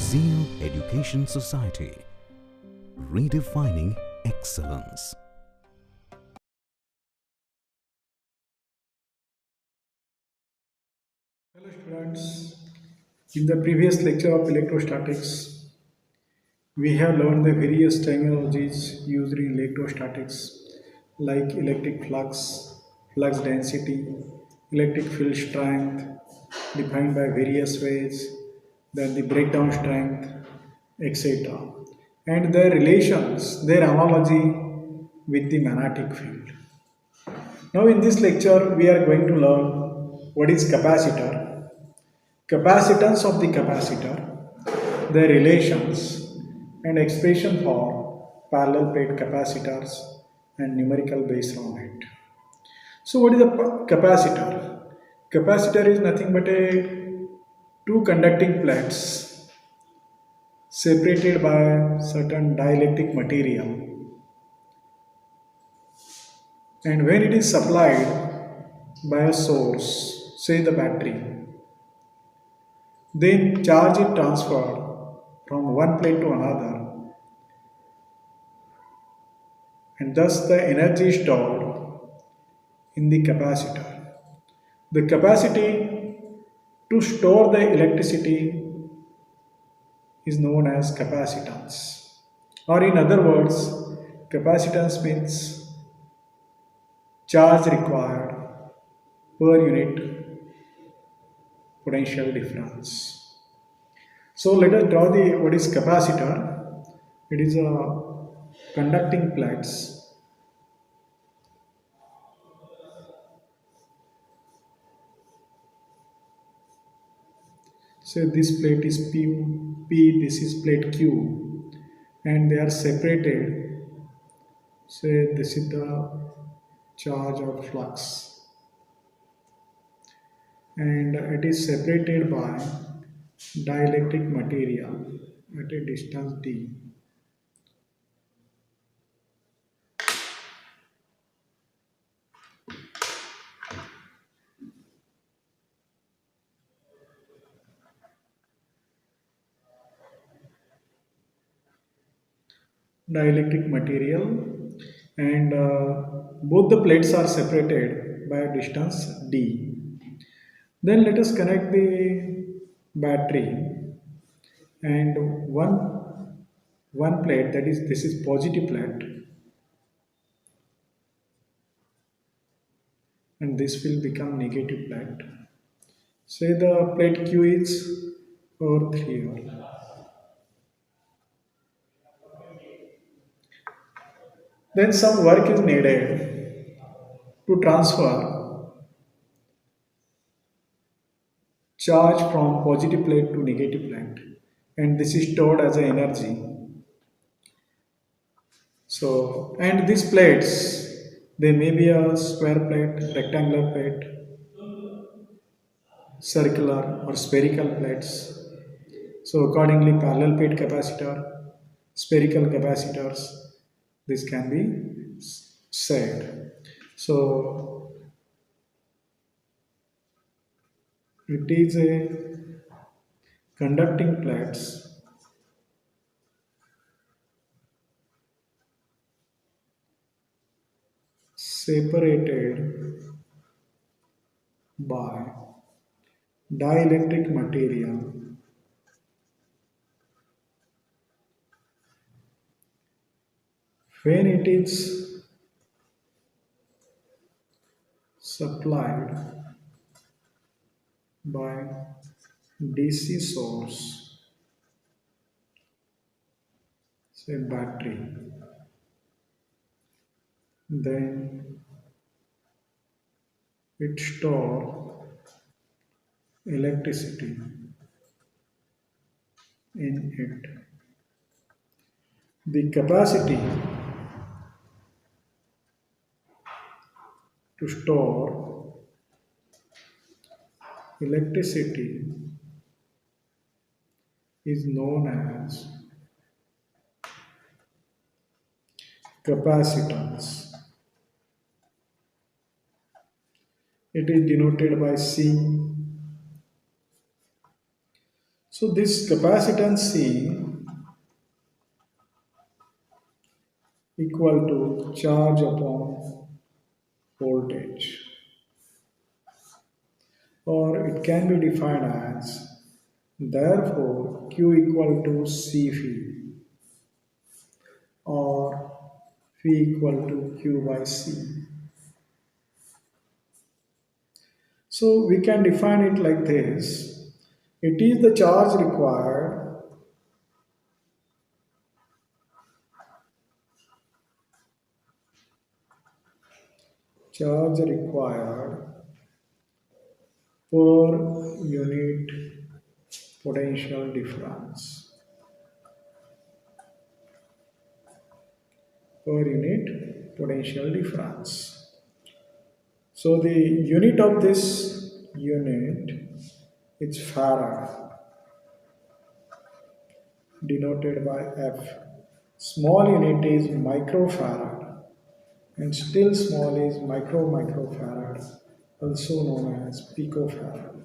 Zeal Education Society, redefining excellence. Hello students, in the previous lecture of electrostatics, we have learned the various terminologies used in electrostatics like electric flux, flux density, electric field strength defined by various ways, then the breakdown strength, etc. And their relations, their analogy with the magnetic field. Now in this lecture, we are going to learn what is capacitor, capacitance of the capacitor, their relations, and expression for parallel plate capacitors and numerical based on it. So, what is a capacitor? Capacitor is nothing but a two conducting plates separated by certain dielectric material, and when it is supplied by a source, say the battery, then charge is transferred from one plate to another, and thus the energy is stored in the capacitor. The capacity to store the electricity is known as capacitance. Or, in other words, capacitance means charge required per unit potential difference. So, let us draw the what is capacitor. It is a conducting plates. Say this plate is P, this is plate Q, and they are separated. Say this is the charge or flux, and it is separated by dielectric material at a distance d. Dielectric material, and both the plates are separated by a distance d. Then let us connect the battery, and one plate, that is this is positive plate, and this will become negative plate. Say the plate Q is earth here. Then some work is needed to transfer charge from positive plate to negative plate, and this is stored as a energy. So, and these plates, they may be a square plate, rectangular plate, circular or spherical plates. So accordingly, parallel plate capacitor, spherical capacitors, this can be said. So it is a conducting plates separated by dielectric material when it is supplied by DC source, say battery, then it store electricity in it. The capacity to store electricity is known as capacitance. It is denoted by C. So this capacitance C equal to charge upon voltage, or it can be defined as therefore Q equal to C phi, or phi equal to Q by C. So we can define it like this. It is the charge required per unit potential difference, per unit potential difference. So the unit of this unit is farad, denoted by F. Small unit is microfarad, and still small is microfarad, also known as picofarad.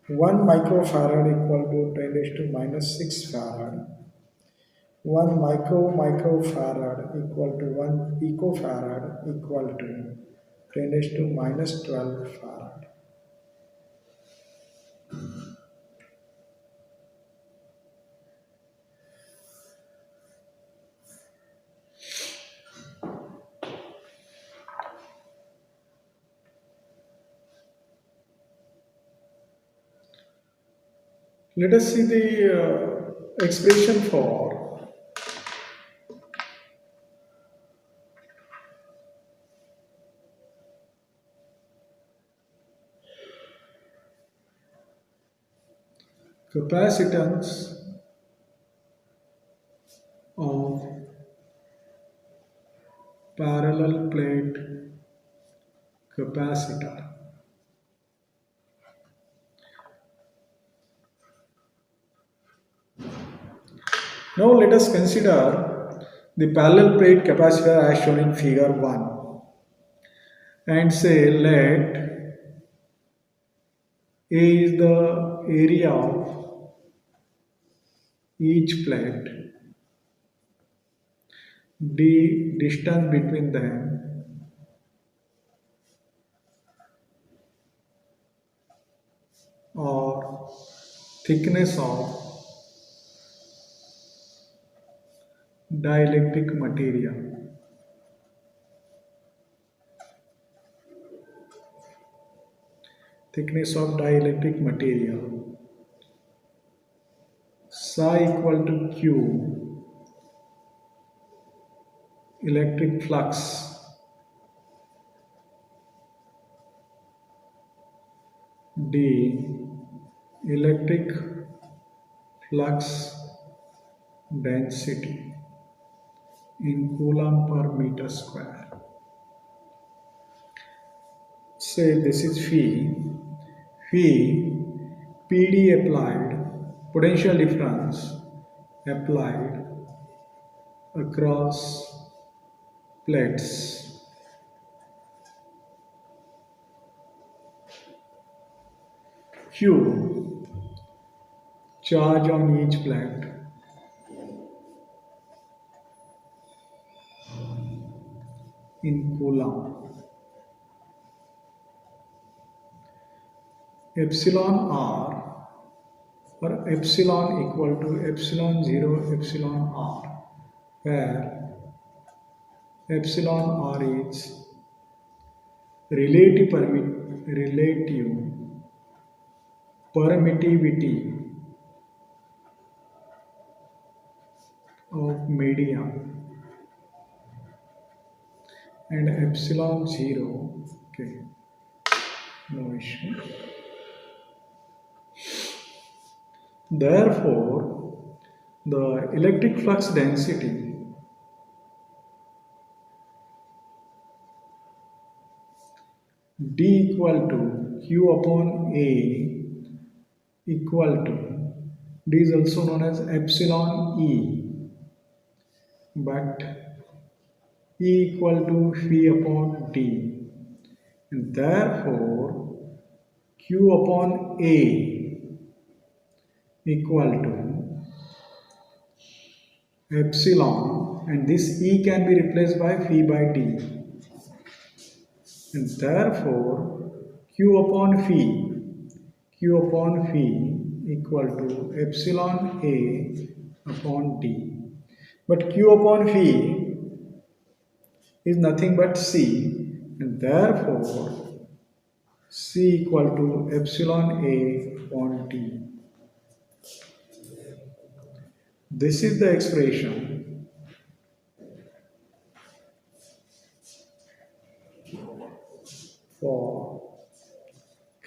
1 microfarad equal to 10 raised to minus 6 farad. 1 microfarad equal to 1 picofarad equal to 10 raised to minus 12 farad. Let us see the expression for capacitance of parallel plate capacitor. Now let us consider the parallel plate capacitor as shown in figure 1, and say let A is the area of each plate, D distance between them, or thickness of dielectric material. Thickness of dielectric material. Psi equal to Q, electric flux, D, electric flux density in coulomb per meter square. Say this is phi. Phi, PD applied, potential difference applied across plates. Q, charge on each plate. In coulomb. Epsilon r, or epsilon equal to epsilon 0 epsilon r, where epsilon r is relative permittivity of medium, and epsilon 0, okay, no issue. Therefore, the electric flux density D equal to Q upon A equal to, D is also known as epsilon E, but E equal to phi upon D, and therefore Q upon A equal to epsilon, and this E can be replaced by phi by d, and therefore q upon phi equal to epsilon A upon d. But q upon phi is nothing but c, and therefore c equal to epsilon A upon d. This is the expression for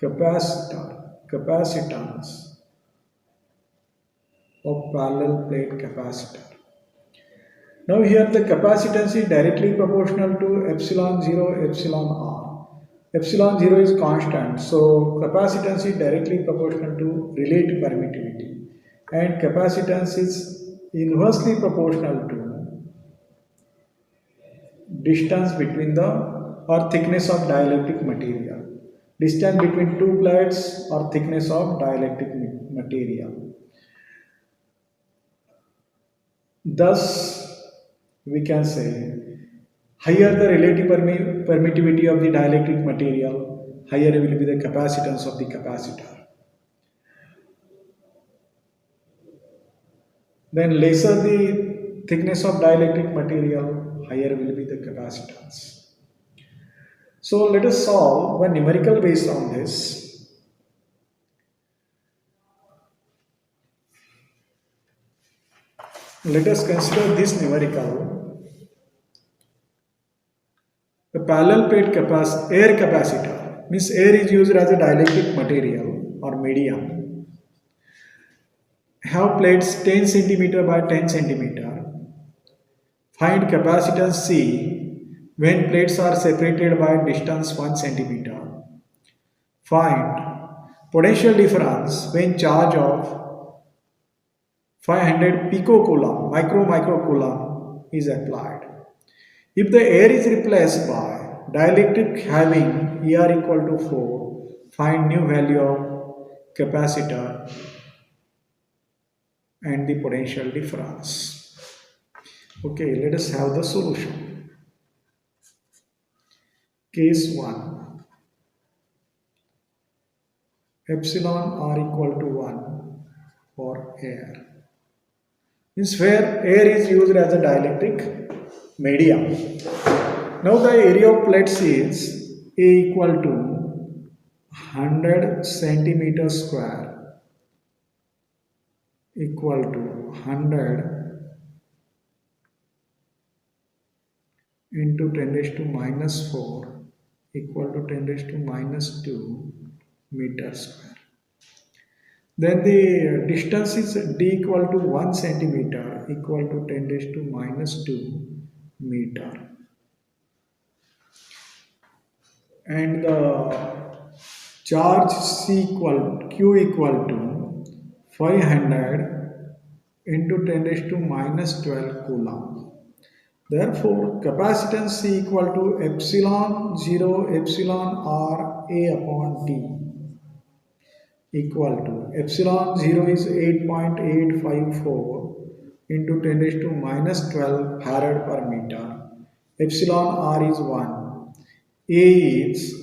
capacitance of parallel plate capacitor. Now here the capacitance is directly proportional to epsilon 0, epsilon r. Epsilon 0 is constant, so capacitance is directly proportional to relative permittivity, and capacitance is inversely proportional to distance between the or thickness of dielectric material. Distance between two plates or thickness of dielectric material. Thus, we can say higher the relative permittivity of the dielectric material, higher will be the capacitance of the capacitor. Then lesser the thickness of dielectric material, higher will be the capacitance. So let us solve one numerical based on this. Let us consider this numerical. The parallel plate air capacitor means air is used as a dielectric material or medium. Have plates 10 centimeter by 10 centimeter. Find capacitance C when plates are separated by distance 1 centimeter. Find potential difference when charge of 500 picocoulomb, microcoulomb is applied. If the air is replaced by dielectric having ER equal to 4, find new value of capacitor and the potential difference. Okay, let us have the solution. Case 1. Epsilon R equal to 1 for air. Means where air is used as a dielectric medium. Now the area of plates is A equal to 100 centimeter square equal to 100 into 10 raised to minus 4 equal to 10 raised to minus 2 meter square. Then the distance is d equal to 1 centimeter equal to 10 raised to minus 2 meter. And the charge Q equal to 500 into 10 raised to minus 12 coulomb. Therefore, capacitance C equal to epsilon 0 epsilon R A upon D equal to epsilon 0 is 8.854 into 10 raised to minus 12 farad per meter. Epsilon R is 1. A is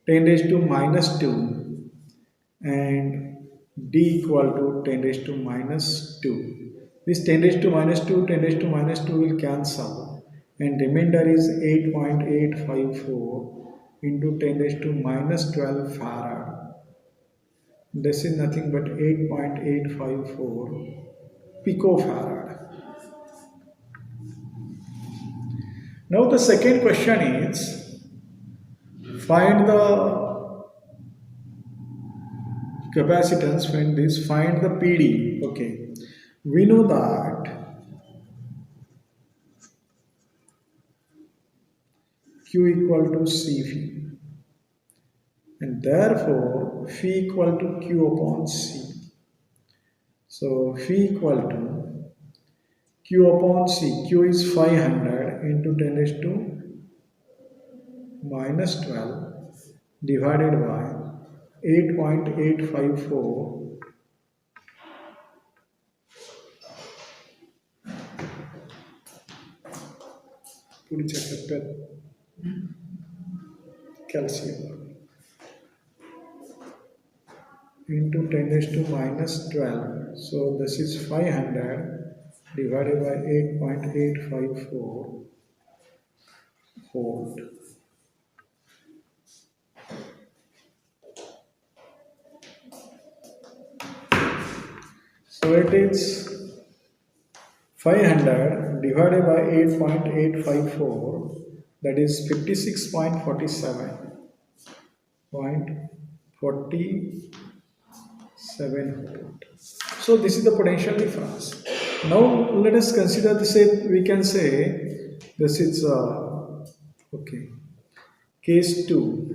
10 raised to minus 2 and D equal to 10 raised to minus 2. This 10 raised to minus 2, 10 raised to minus 2 will cancel and remainder is 8.854 into 10 raised to minus 12 farad. This is nothing but 8.854 picofarad. Now the second question is find the capacitance when this find the PD. Okay, we know that Q equal to CV and therefore phi equal to Q upon C. So phi equal to Q upon C. Q is 500 into 10 raised to minus 12 divided by 8.854 कुछ calcium into 10 raised to minus 12. So this is 500 divided by 8.854 volt. So it is 500 divided by 8.854, that is 56.47 volt. So this is the potential difference. Now let us consider the same. We can say this is okay. Case 2,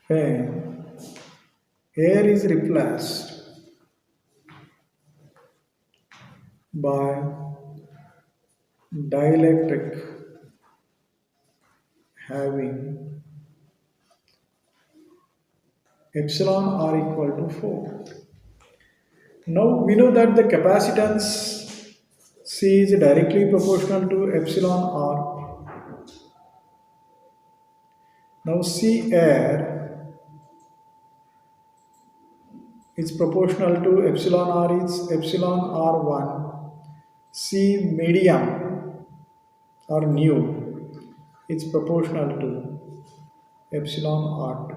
when air is replaced by dielectric having epsilon r equal to 4. Now we know that the capacitance C is directly proportional to epsilon r. Now C air is proportional to epsilon r is epsilon r1. C medium or nu is proportional to epsilon r2.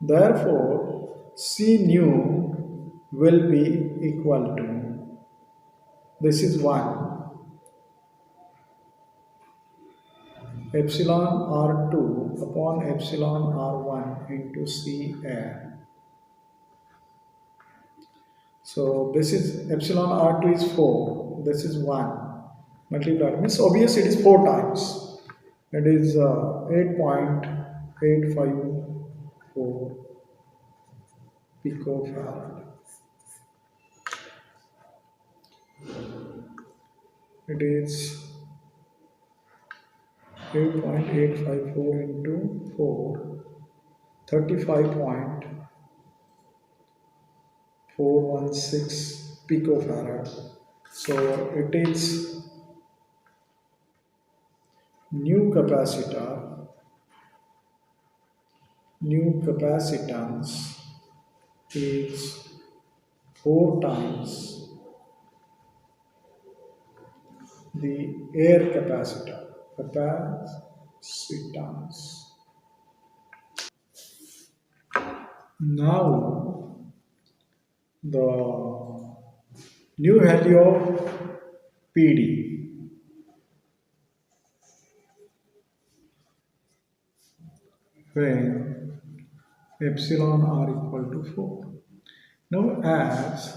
Therefore, C nu will be equal to, this is 1, epsilon r2 upon epsilon r1 into C air. So this is epsilon r2 is 4, this is 1, multiplied means obvious it is 4 times. It is 8.854 picofarad. It is 8.854 into 4, 35.416 picofarad. So it is new capacitor, new capacitance is 4 times the air capacitor, capacitance. Now the new value of PD, when epsilon r equal to 4. Now as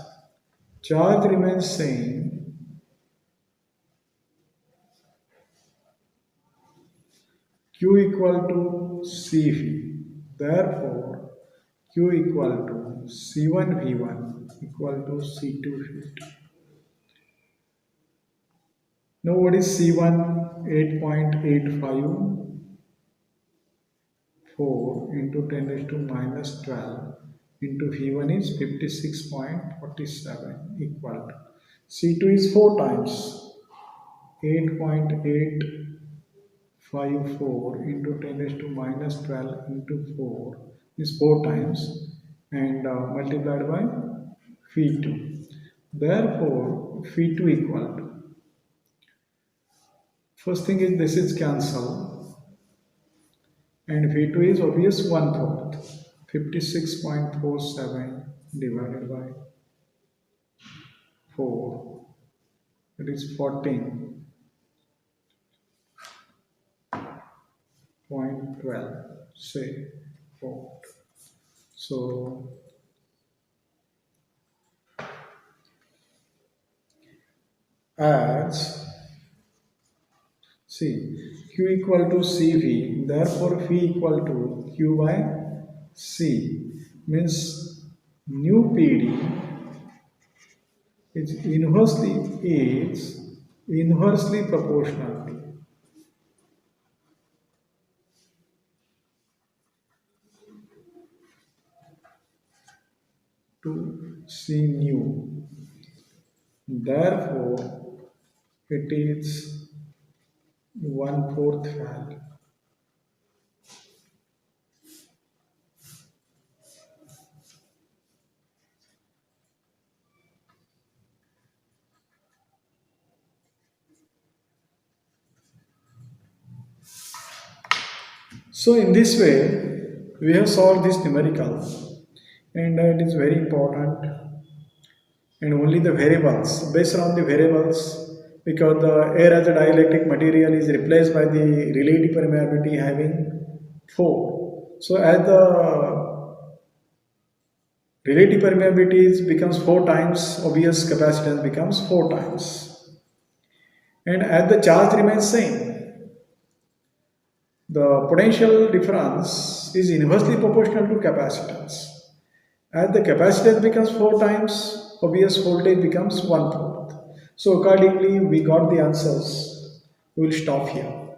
charge remains same, Q equal to CV. Therefore, Q equal to C1 V1 equal to C2 V2. Now what is C1? 8.854 into 10 raised to minus 12 into V1 is 56.47 equal to C2 is 4 times 8.854 into 10 raised to minus 12 into 4 is 4 times and multiplied by phi2. Therefore, phi2 equal to, first thing is this is cancel and phi2 is obvious 1/4. 56.47 divided by 4, that is 14.12, say volt. So as see Q equal to CV, therefore phi equal to Q by C, means new PD is inversely proportional to C new. Therefore, it is one fourth value. So, in this way, we have solved this numerical, and it is very important. And only the variables, based on the variables, because the air as a dielectric material is replaced by the relative permeability having 4. So, as the relative permeability becomes 4 times, obvious capacitance becomes 4 times. And as the charge remains same, the potential difference is inversely proportional to capacitance. As the capacitance becomes 4 times, obvious voltage becomes 1 fourth. So accordingly, we got the answers. We will stop here.